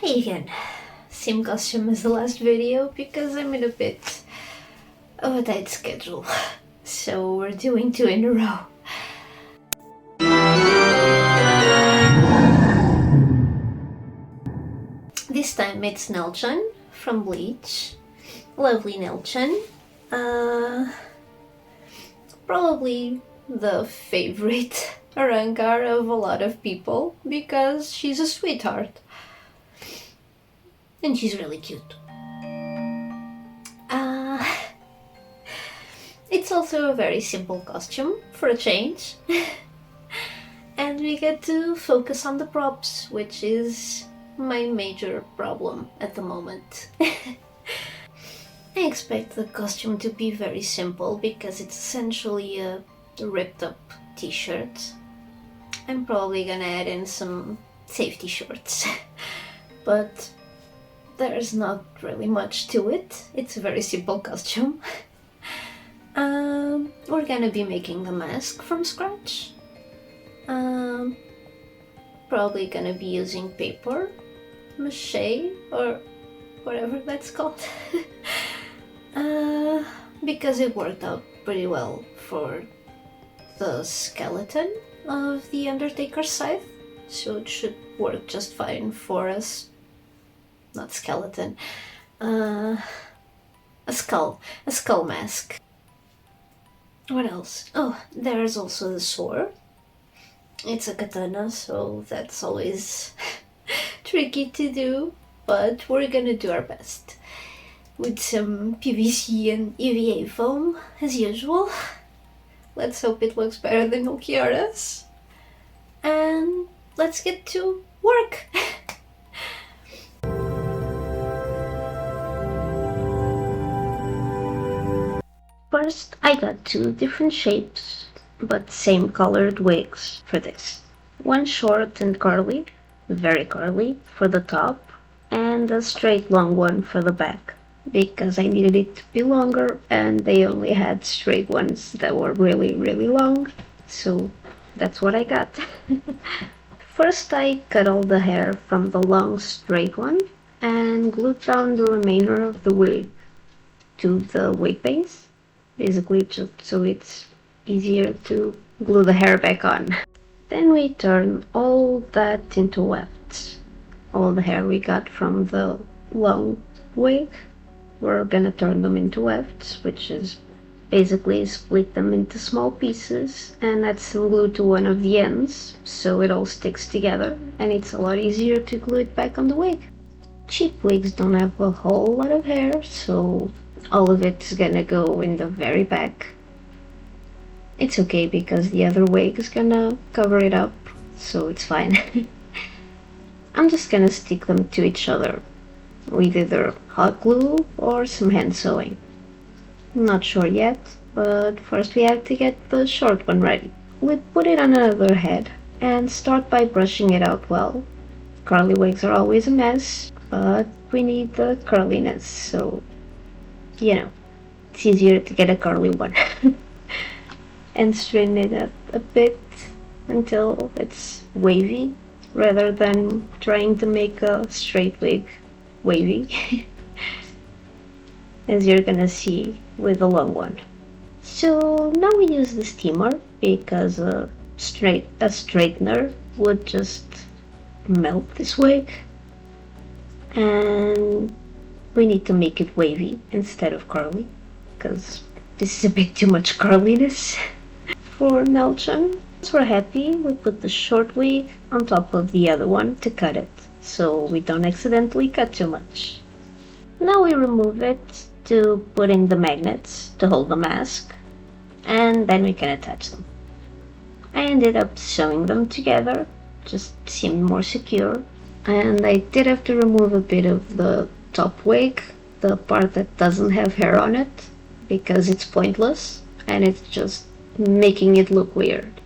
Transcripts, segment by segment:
Hey again, same costume as the last video because I'm in a bit of a tight schedule, so we're doing 2 in a row. This time it's Nel-chan from Bleach. Lovely Nel-chan. Probably the favorite Arangar of a lot of people because she's a sweetheart. And she's really cute. It's also a very simple costume for a change. And we get to focus on the props, which is my major problem at the moment. I expect the costume to be very simple because it's essentially a ripped up t-shirt. I'm probably gonna add in some safety shorts, but there's not really much to it. It's a very simple costume. We're gonna be making the mask from scratch. Probably gonna be using paper mache or whatever that's called. Because it worked out pretty well for the skeleton of the Undertaker's scythe, so it should work just fine for us. Not skeleton, a skull mask. What else? Oh, there's also the sword. It's a katana, so that's always tricky to do, but we're gonna do our best. With some PVC and EVA foam, as usual. Let's hope it looks better than Ulquiorra's. And let's get to work! First, I got 2 different shapes, but same colored wigs for this. One short and curly, very curly, for the top, and a straight long one for the back, because I needed it to be longer and they only had straight ones that were really, really long, so that's what I got. First, I cut all the hair from the long straight one and glued down the remainder of the wig to the wig base, basically just so it's easier to glue the hair back on. Then we turn all that into wefts. All the hair we got from the long wig, we're gonna turn them into wefts, which is basically split them into small pieces and add some glue to one of the ends so it all sticks together and it's a lot easier to glue it back on the wig. Cheap wigs don't have a whole lot of hair, so all of it's gonna go in the very back. It's okay because the other wig is gonna cover it up, so it's fine. I'm just gonna stick them to each other with either hot glue or some hand sewing. Not sure yet, but first we have to get the short one ready. We'll put it on another head and start by brushing it out well. Curly wigs are always a mess, but we need the curliness, so you know, it's easier to get a curly one. And straighten it up a bit until it's wavy, rather than trying to make a straight wig wavy, as you're gonna see with the long one. So now we use the steamer because a straightener would just melt this wig, and we need to make it wavy instead of curly because this is a bit too much curliness for Nel-chan. Once we're happy, we put the short wig on top of the other one to cut it, so we don't accidentally cut too much. Now we remove it to put in the magnets to hold the mask, and then we can attach them. I ended up sewing them together, just seemed more secure, and I did have to remove a bit of the top wig, the part that doesn't have hair on it, because it's pointless and it's just making it look weird.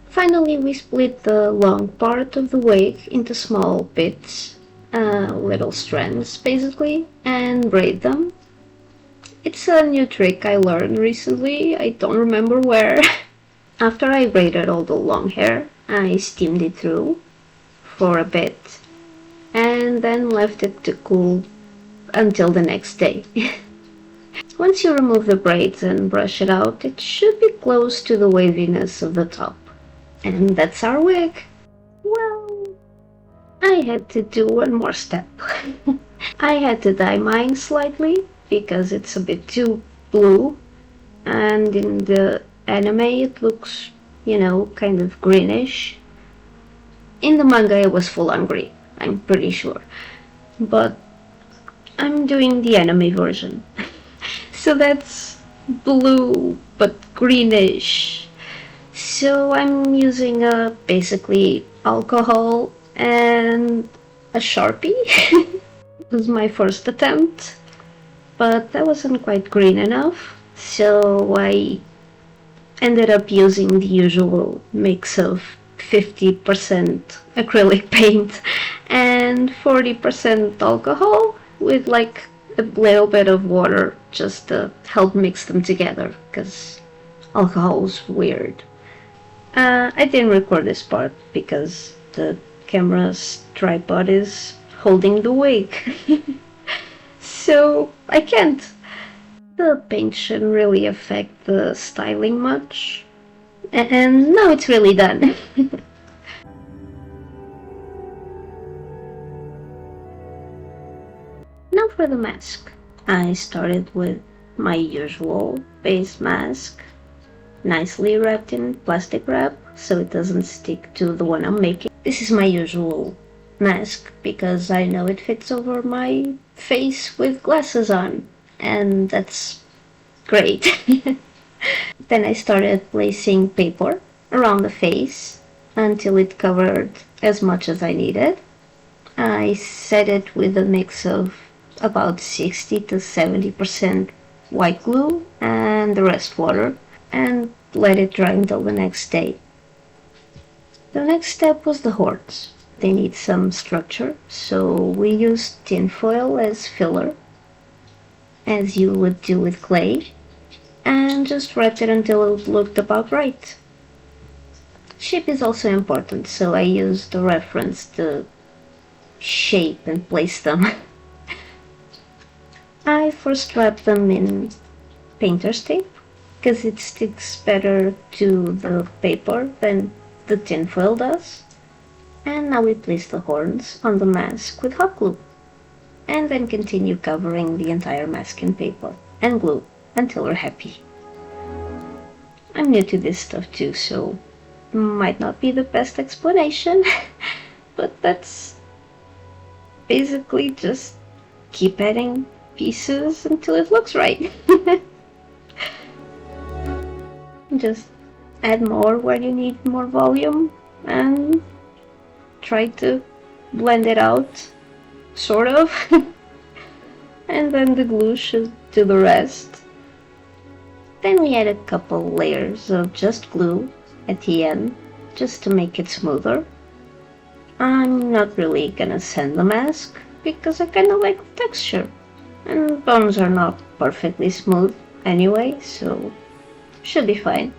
Finally, we split the long part of the wig into small bits, little strands basically, and braid them. It's a new trick I learned recently, I don't remember where. After I braided all the long hair, I steamed it through for a bit and then left it to cool until the next day. Once you remove the braids and brush it out, it should be close to the waviness of the top. And that's our wig. Well, I had to do one more step. I had to dye mine slightly because it's a bit too blue, and in the anime it looks, kind of greenish. In the manga it was full on green, I'm pretty sure. But I'm doing the anime version. So that's blue but greenish. So I'm using basically alcohol and a Sharpie. It was my first attempt, but that wasn't quite green enough, so I ended up using the usual mix of 50% acrylic paint and 40% alcohol with like a little bit of water just to help mix them together, because alcohol's weird. I didn't record this part because the camera's tripod is holding the wig. So I can't. The paint shouldn't really affect the styling much. And now it's really done. Now for the mask. I started with my usual base mask, nicely wrapped in plastic wrap so it doesn't stick to the one I'm making. This is my usual mask because I know it fits over my face with glasses on, and that's great. Then I started placing paper around the face until it covered as much as I needed. I set it with a mix of about 60 to 70% white glue and the rest water, and let it dry until the next day. The next step was the horns. They need some structure, so we used tinfoil as filler, as you would do with clay, and just wrapped it until it looked about right. Shape is also important, so I used the reference to shape and place them. I first wrapped them in painter's tape because it sticks better to the paper than the tinfoil does. And now we place the horns on the mask with hot glue, and then continue covering the entire mask in paper and glue until we're happy. I'm new to this stuff too, so might not be the best explanation, but that's basically just keep adding pieces until it looks right. Just add more when you need more volume and try to blend it out, sort of. And then the glue should do the rest. Then we add a couple layers of just glue at the end, just to make it smoother. I'm not really gonna sand the mask because I kinda like the texture, and bones are not perfectly smooth anyway, so should be fine.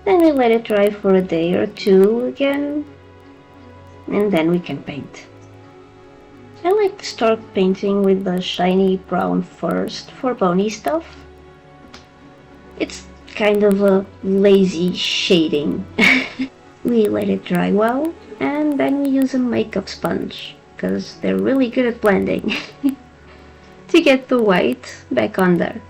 Then we let it dry for a day or two again, and then we can paint. I like to start painting with the shiny brown first for bony stuff. It's kind of a lazy shading. We let it dry well, and then we use a makeup sponge, because they're really good at blending, to get the white back on there.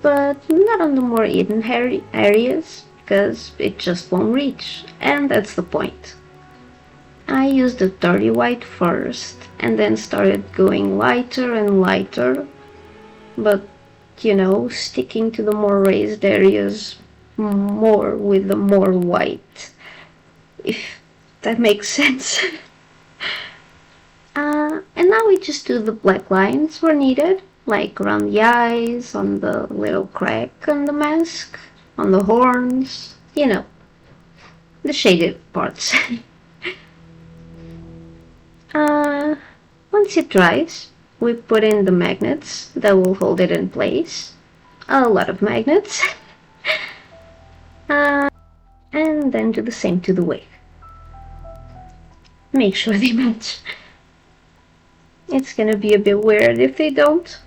But not on the more hidden areas, because it just won't reach, and that's the point. I used the dirty white first, and then started going lighter and lighter, but sticking to the more raised areas more with the more white, if that makes sense. And now we just do the black lines where needed, like around the eyes, on the little crack on the mask, on the horns, the shaded parts. Once it dries, we put in the magnets that will hold it in place. A lot of magnets. And then do the same to the wig. make sure they match. It's gonna be a bit weird if they don't.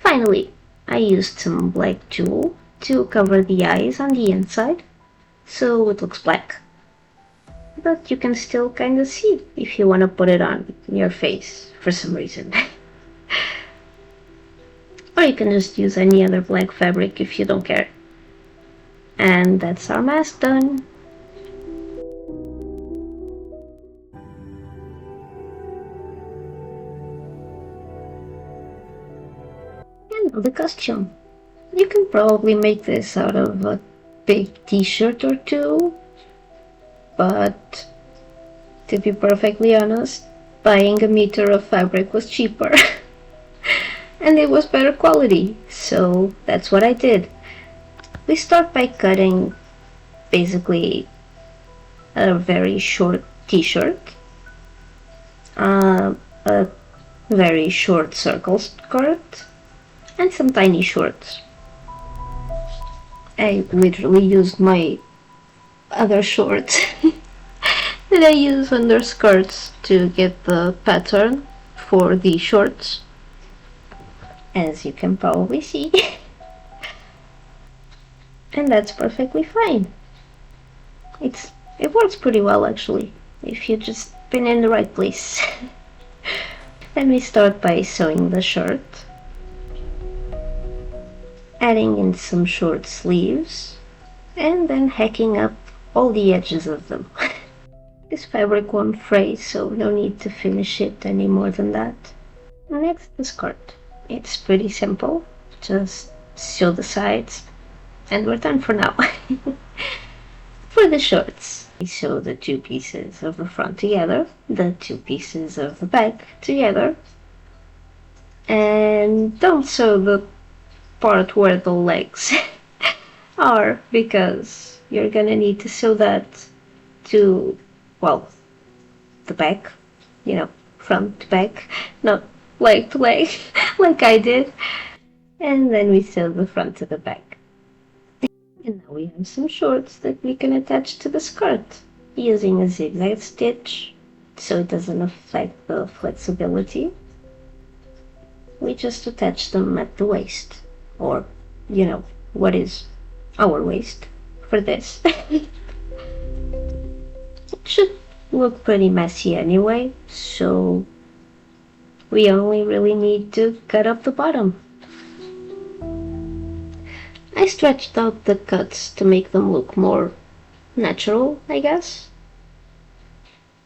Finally, I used some black tulle to cover the eyes on the inside, so it looks black. But you can still kind of see if you want to put it on your face for some reason. Or you can just use any other black fabric if you don't care. And that's our mask done. And the costume. You can probably make this out of a big t-shirt or two, but to be perfectly honest, buying a meter of fabric was cheaper and it was better quality, so that's what I did. We start by cutting basically a very short t-shirt, a very short circle skirt, and some tiny shorts. I literally used my other shorts that I use under skirts to get the pattern for the shorts, as you can probably see. And that's perfectly fine. It works pretty well actually, if you just been in the right place. Let me start by sewing the shirt, adding in some short sleeves, and then hacking up all the edges of them. This fabric won't fray, so no need to finish it any more than that. Next, the skirt. It's pretty simple, just sew the sides and we're done for now. For the shorts, we sew the two pieces of the front together, the two pieces of the back together, and don't sew the part where the legs are, because you're gonna need to sew that to, well, the back, front to back, not leg to leg, like I did. And then we sew the front to the back. And now we have some shorts that we can attach to the skirt using a zigzag stitch so it doesn't affect the flexibility. We just attach them at the waist, or what is our waist for this. It should look pretty messy anyway, so we only really need to cut up the bottom. I stretched out the cuts to make them look more natural, I guess.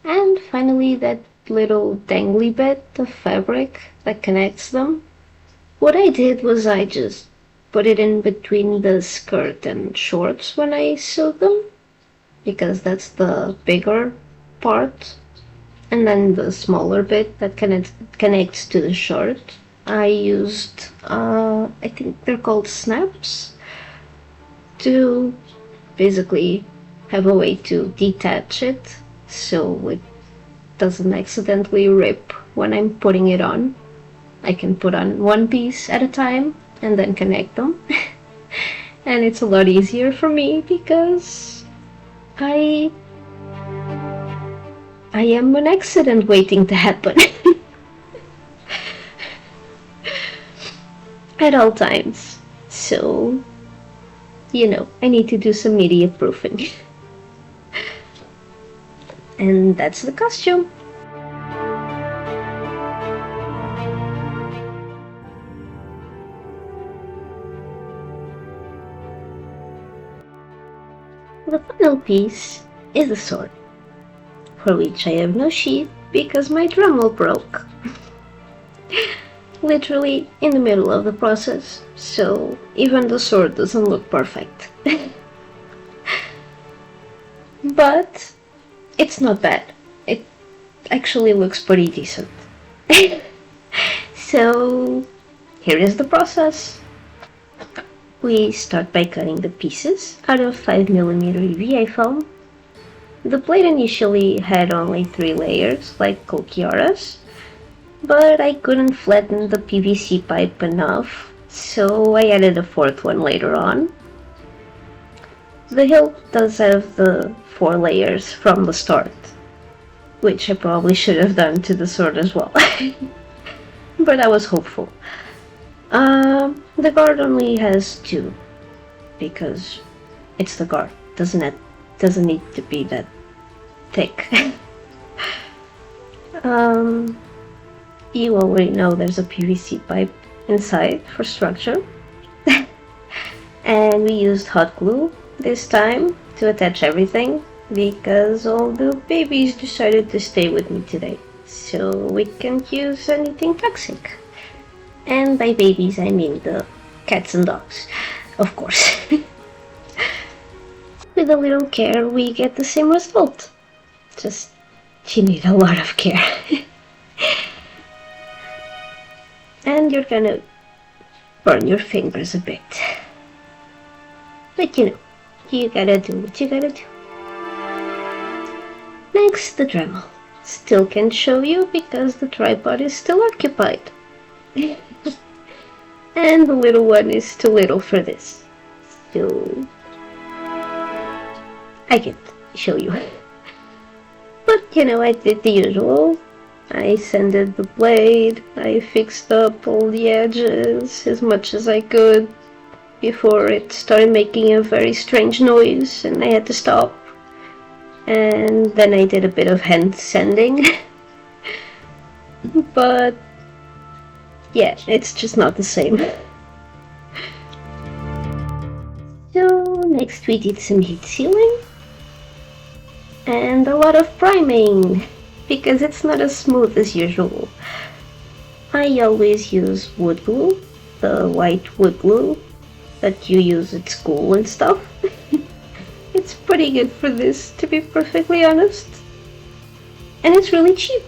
And finally, that little dangly bit of fabric that connects them. What I did was I just put it in between the skirt and shorts when I sewed them, because that's the bigger part, and then the smaller bit that connects to the shirt. I used, I think they're called snaps, to basically have a way to detach it so it doesn't accidentally rip when I'm putting it on. I can put on one piece at a time and then connect them. And it's a lot easier for me because I am an accident waiting to happen. At all times. So, I need to do some media proofing. And that's the costume. The final piece is the sword, for which I have no sheath because my dremel broke. Literally in the middle of the process, so even the sword doesn't look perfect. But it's not bad. It actually looks pretty decent. So here is the process. We start by cutting the pieces out of 5mm EVA foam. The blade initially had only 3 layers, like Kolkiara's, but I couldn't flatten the PVC pipe enough, so I added a 4th one later on. The hilt does have the 4 layers from the start, which I probably should have done to the sword as well. But I was hopeful. The guard only has 2, because it's the guard. Doesn't need to be that thick. You already know there's a PVC pipe inside for structure. And we used hot glue this time to attach everything, because all the babies decided to stay with me today, so we can't use anything toxic. And by babies I mean the cats and dogs, of course. With a little care we get the same result, just you need a lot of care. And you're gonna burn your fingers a bit, but you gotta do what you gotta do. Next, the dremel. Still can't show you because the tripod is still occupied. And the little one is too little for this, so I can't show you. But I did the usual. I sanded the blade, I fixed up all the edges as much as I could before it started making a very strange noise and I had to stop. And then I did a bit of hand sanding. But yeah, it's just not the same. So next we did some heat sealing and a lot of priming, because it's not as smooth as usual. I always use wood glue, the white wood glue that you use at school and stuff. It's pretty good for this, to be perfectly honest. And it's really cheap.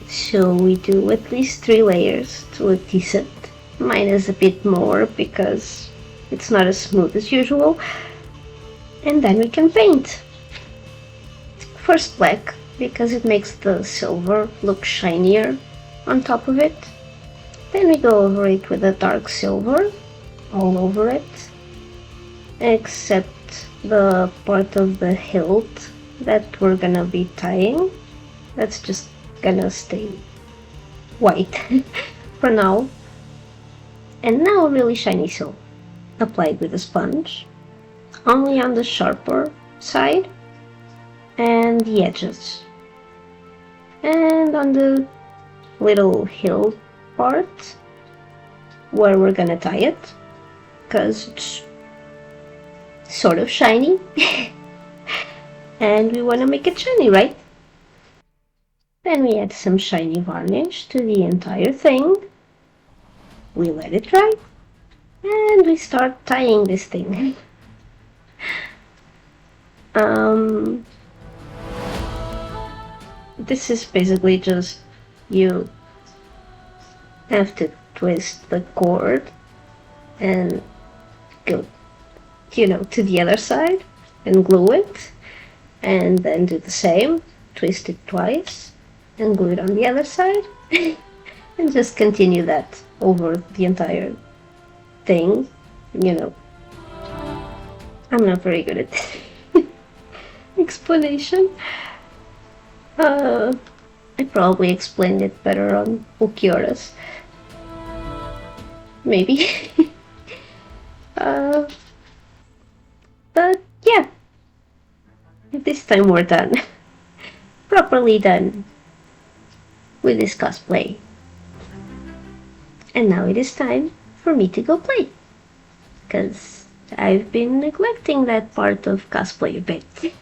So we do at least 3 layers to look decent. Mine is a bit more because it's not as smooth as usual. And then we can paint. First black, because it makes the silver look shinier on top of it. Then we go over it with a dark silver all over it, except the part of the hilt that we're gonna be tying. That's just gonna stay white for now. And now really shiny silver, applied with a sponge, only on the sharper side and the edges. And on the little hill part where we're gonna tie it, because it's sort of shiny and we want to make it shiny, right? Then we add some shiny varnish to the entire thing, we let it dry, and we start tying this thing. This is basically just, you have to twist the cord and go, to the other side and glue it, and then do the same, twist it twice and glue it on the other side, and just continue that over the entire thing. I'm not very good at explanation. I probably explained it better on Ukiora's. Maybe. But yeah, this time we're done. Properly done with this cosplay. And now it is time for me to go play, because I've been neglecting that part of cosplay a bit.